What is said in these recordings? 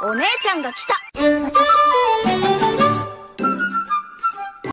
お姉ちゃんが来た。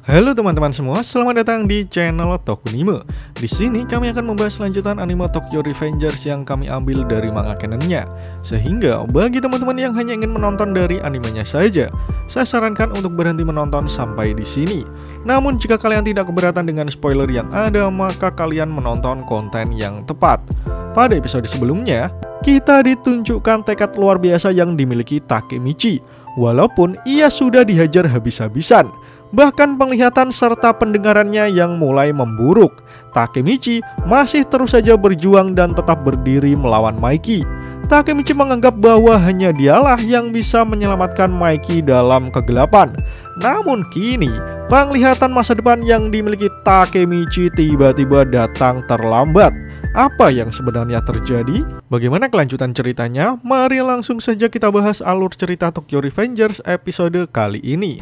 Halo teman-teman semua, selamat datang di channel Tokunime. Di sini kami akan membahas lanjutan anime Tokyo Revengers yang kami ambil dari manga canonnya. Sehingga bagi teman-teman yang hanya ingin menonton dari animenya saja, saya sarankan untuk berhenti menonton sampai di sini. Namun jika kalian tidak keberatan dengan spoiler yang ada, maka kalian menonton konten yang tepat. Pada episode sebelumnya, kita ditunjukkan tekad luar biasa yang dimiliki Takemichi. Walaupun ia sudah dihajar habis-habisan, bahkan penglihatan serta pendengarannya yang mulai memburuk, Takemichi masih terus saja berjuang dan tetap berdiri melawan Maiki. Takemichi menganggap bahwa hanya dialah yang bisa menyelamatkan Maiki dalam kegelapan. Namun kini, penglihatan masa depan yang dimiliki Takemichi tiba-tiba datang terlambat. Apa yang sebenarnya terjadi? Bagaimana kelanjutan ceritanya? Mari langsung saja kita bahas alur cerita Tokyo Revengers episode kali ini.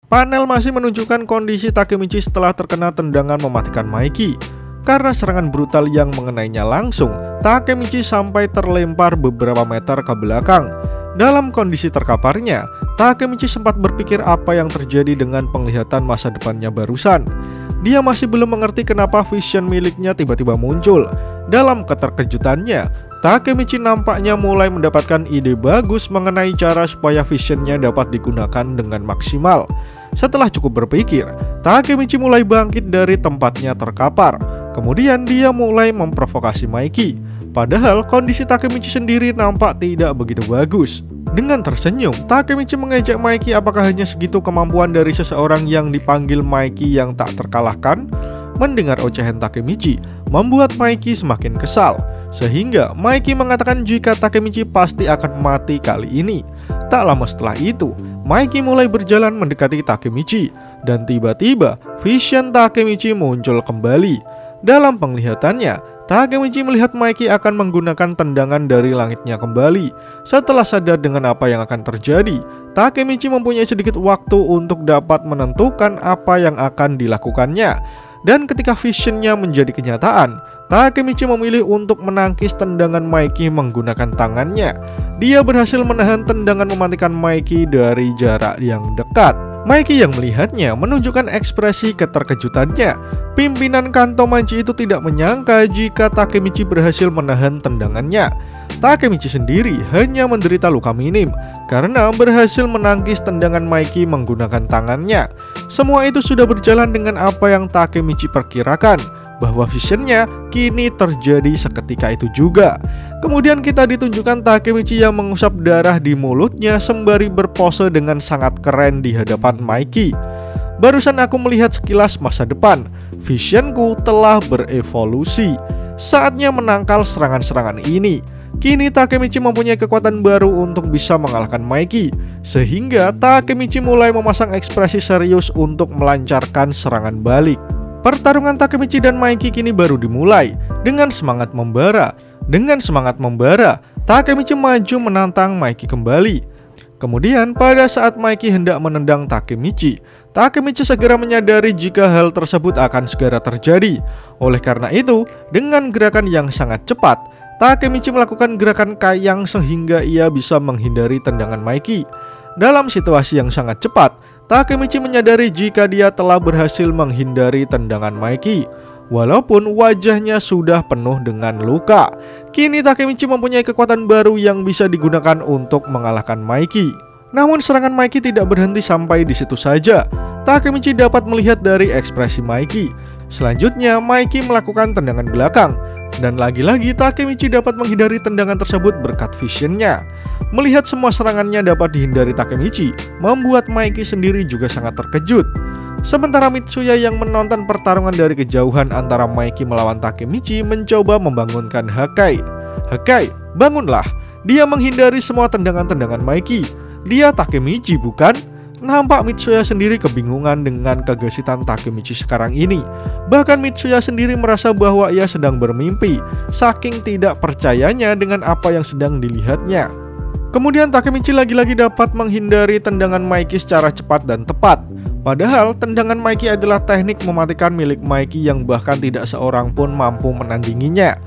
Panel masih menunjukkan kondisi Takemichi setelah terkena tendangan mematikan Maiki. Karena serangan brutal yang mengenainya langsung, Takemichi sampai terlempar beberapa meter ke belakang. Dalam kondisi terkaparnya, Takemichi sempat berpikir apa yang terjadi dengan penglihatan masa depannya barusan. Dia masih belum mengerti kenapa vision miliknya tiba-tiba muncul. Dalam keterkejutannya, Takemichi nampaknya mulai mendapatkan ide bagus mengenai cara supaya visionnya dapat digunakan dengan maksimal. Setelah cukup berpikir, Takemichi mulai bangkit dari tempatnya terkapar. Kemudian dia mulai memprovokasi Maiki. Padahal kondisi Takemichi sendiri nampak tidak begitu bagus. Dengan tersenyum, Takemichi mengejek Maiki apakah hanya segitu kemampuan dari seseorang yang dipanggil Maiki yang tak terkalahkan. Mendengar ocehan Takemichi membuat Maiki semakin kesal, sehingga Maiki mengatakan jika Takemichi pasti akan mati kali ini. Tak lama setelah itu, Maiki mulai berjalan mendekati Takemichi, dan tiba-tiba vision Takemichi muncul kembali. Dalam penglihatannya, Takemichi melihat Maiki akan menggunakan tendangan dari langitnya kembali. Setelah sadar dengan apa yang akan terjadi, Takemichi mempunyai sedikit waktu untuk dapat menentukan apa yang akan dilakukannya. Dan ketika visionnya menjadi kenyataan, Takemichi memilih untuk menangkis tendangan Maiki menggunakan tangannya. Dia berhasil menahan tendangan mematikan Maiki dari jarak yang dekat. Maiki yang melihatnya menunjukkan ekspresi keterkejutannya. Pimpinan Kanto Manji itu tidak menyangka jika Takemichi berhasil menahan tendangannya. Takemichi sendiri hanya menderita luka minim karena berhasil menangkis tendangan Maiki menggunakan tangannya. Semua itu sudah berjalan dengan apa yang Takemichi perkirakan, bahwa visionnya kini terjadi seketika itu juga. Kemudian kita ditunjukkan Takemichi yang mengusap darah di mulutnya sembari berpose dengan sangat keren di hadapan Maiki. Barusan aku melihat sekilas masa depan. Visionku telah berevolusi. Saatnya menangkal serangan-serangan ini. Kini Takemichi mempunyai kekuatan baru untuk bisa mengalahkan Maiki, sehingga Takemichi mulai memasang ekspresi serius untuk melancarkan serangan balik. Pertarungan Takemichi dan Maiki kini baru dimulai. Dengan semangat membara, Takemichi maju menantang Maiki kembali. Kemudian pada saat Maiki hendak menendang Takemichi segera menyadari jika hal tersebut akan segera terjadi. Oleh karena itu, dengan gerakan yang sangat cepat, Takemichi melakukan gerakan kayang sehingga ia bisa menghindari tendangan Maiki. Dalam situasi yang sangat cepat, Takemichi menyadari jika dia telah berhasil menghindari tendangan Maiki. Walaupun wajahnya sudah penuh dengan luka, kini Takemichi mempunyai kekuatan baru yang bisa digunakan untuk mengalahkan Maiki. Namun serangan Maiki tidak berhenti sampai di situ saja. Takemichi dapat melihat dari ekspresi Maiki. Selanjutnya Maiki melakukan tendangan belakang, dan lagi-lagi Takemichi dapat menghindari tendangan tersebut berkat visionnya. Melihat semua serangannya dapat dihindari Takemichi membuat Maiki sendiri juga sangat terkejut. Sementara Mitsuya yang menonton pertarungan dari kejauhan antara Maiki melawan Takemichi mencoba membangunkan Hakai. Hakai, bangunlah. Dia menghindari semua tendangan-tendangan Maiki. Dia Takemichi bukan? Nampak Mitsuya sendiri kebingungan dengan kegesitan Takemichi sekarang ini. Bahkan Mitsuya sendiri merasa bahwa ia sedang bermimpi, saking tidak percayanya dengan apa yang sedang dilihatnya. Kemudian Takemichi lagi-lagi dapat menghindari tendangan Maiki secara cepat dan tepat. Padahal tendangan Mikey adalah teknik mematikan milik Mikey yang bahkan tidak seorang pun mampu menandinginya.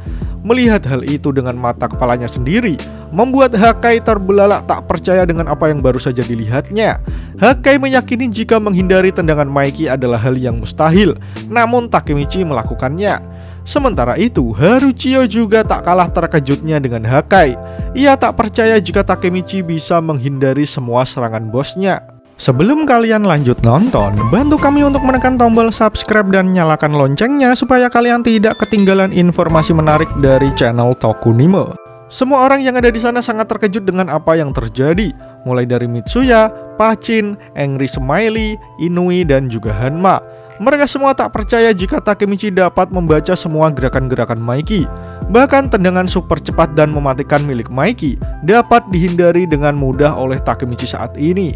Melihat hal itu dengan mata kepalanya sendiri, membuat Hakai terbelalak tak percaya dengan apa yang baru saja dilihatnya. Hakai meyakini jika menghindari tendangan Mikey adalah hal yang mustahil, namun Takemichi melakukannya. Sementara itu, Haruchio juga tak kalah terkejutnya dengan Hakai. Ia tak percaya jika Takemichi bisa menghindari semua serangan bosnya. Sebelum kalian lanjut nonton, bantu kami untuk menekan tombol subscribe dan nyalakan loncengnya supaya kalian tidak ketinggalan informasi menarik dari channel Tokunime. Semua orang yang ada di sana sangat terkejut dengan apa yang terjadi, mulai dari Mitsuya, Pachin, Angry Smiley, Inui, dan juga Hanma. Mereka semua tak percaya jika Takemichi dapat membaca semua gerakan-gerakan Mikey. Bahkan tendangan super cepat dan mematikan milik Mikey dapat dihindari dengan mudah oleh Takemichi saat ini.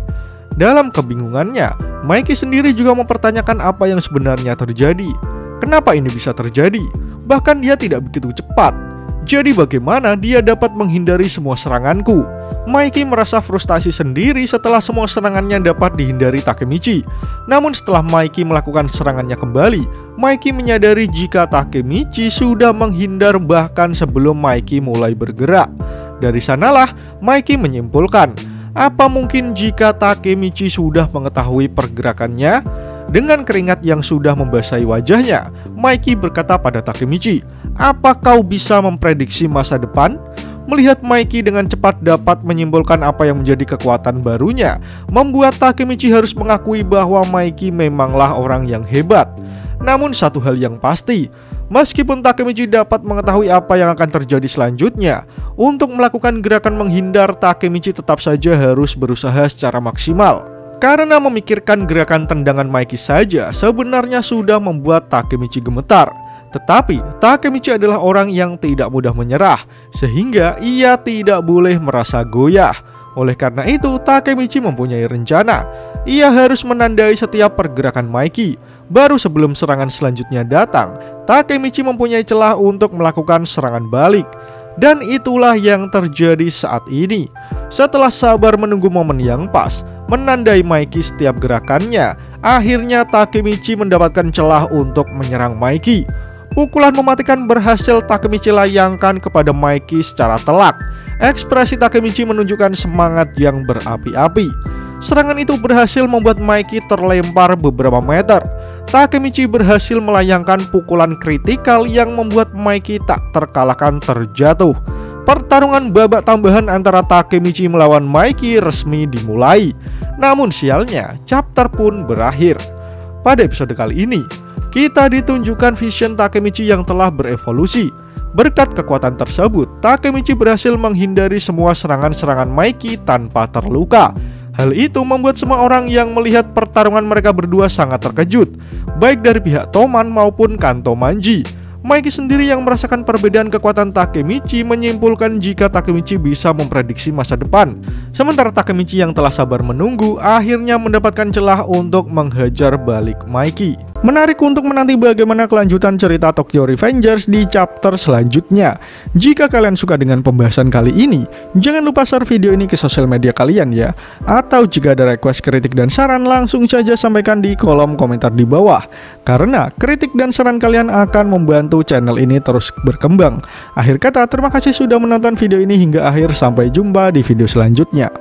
Dalam kebingungannya, Mikey sendiri juga mempertanyakan apa yang sebenarnya terjadi. Kenapa ini bisa terjadi? Bahkan dia tidak begitu cepat. Jadi bagaimana dia dapat menghindari semua seranganku? Mikey merasa frustasi sendiri setelah semua serangannya dapat dihindari Takemichi. Namun setelah Mikey melakukan serangannya kembali, Mikey menyadari jika Takemichi sudah menghindar bahkan sebelum Mikey mulai bergerak. Dari sanalah Mikey menyimpulkan, apa mungkin jika Takemichi sudah mengetahui pergerakannya? Dengan keringat yang sudah membasahi wajahnya, Mikey berkata pada Takemichi, "Apa kau bisa memprediksi masa depan?" Melihat Mikey dengan cepat dapat menyimpulkan apa yang menjadi kekuatan barunya, membuat Takemichi harus mengakui bahwa Mikey memanglah orang yang hebat. Namun satu hal yang pasti, meskipun Takemichi dapat mengetahui apa yang akan terjadi selanjutnya, untuk melakukan gerakan menghindar, Takemichi tetap saja harus berusaha secara maksimal. Karena memikirkan gerakan tendangan Mikey saja sebenarnya sudah membuat Takemichi gemetar. Tetapi Takemichi adalah orang yang tidak mudah menyerah, sehingga ia tidak boleh merasa goyah. Oleh karena itu, Takemichi mempunyai rencana. Ia harus menandai setiap pergerakan Mikey. Baru sebelum serangan selanjutnya datang, Takemichi mempunyai celah untuk melakukan serangan balik. Dan itulah yang terjadi saat ini. Setelah sabar menunggu momen yang pas, menandai Mikey setiap gerakannya, akhirnya Takemichi mendapatkan celah untuk menyerang Mikey. Pukulan mematikan berhasil Takemichi layangkan kepada Mikey secara telak. Ekspresi Takemichi menunjukkan semangat yang berapi-api. Serangan itu berhasil membuat Mikey terlempar beberapa meter. Takemichi berhasil melayangkan pukulan kritikal yang membuat Mikey tak terkalahkan terjatuh. Pertarungan babak tambahan antara Takemichi melawan Mikey resmi dimulai. Namun sialnya, chapter pun berakhir. Pada episode kali ini, kita ditunjukkan vision Takemichi yang telah berevolusi. Berkat kekuatan tersebut, Takemichi berhasil menghindari semua serangan-serangan Mikey tanpa terluka. Hal itu membuat semua orang yang melihat pertarungan mereka berdua sangat terkejut, baik dari pihak Toman maupun Kanto Manji. Mikey sendiri yang merasakan perbedaan kekuatan Takemichi menyimpulkan jika Takemichi bisa memprediksi masa depan. Sementara Takemichi yang telah sabar menunggu akhirnya mendapatkan celah untuk menghajar balik Mikey. Menarik untuk menanti bagaimana kelanjutan cerita Tokyo Revengers di chapter selanjutnya. Jika kalian suka dengan pembahasan kali ini, jangan lupa share video ini ke sosial media kalian ya. Atau jika ada request, kritik, dan saran, langsung saja sampaikan di kolom komentar di bawah. Karena kritik dan saran kalian akan membantu channel ini terus berkembang. Akhir kata, terima kasih sudah menonton video ini hingga akhir. Sampai jumpa di video selanjutnya.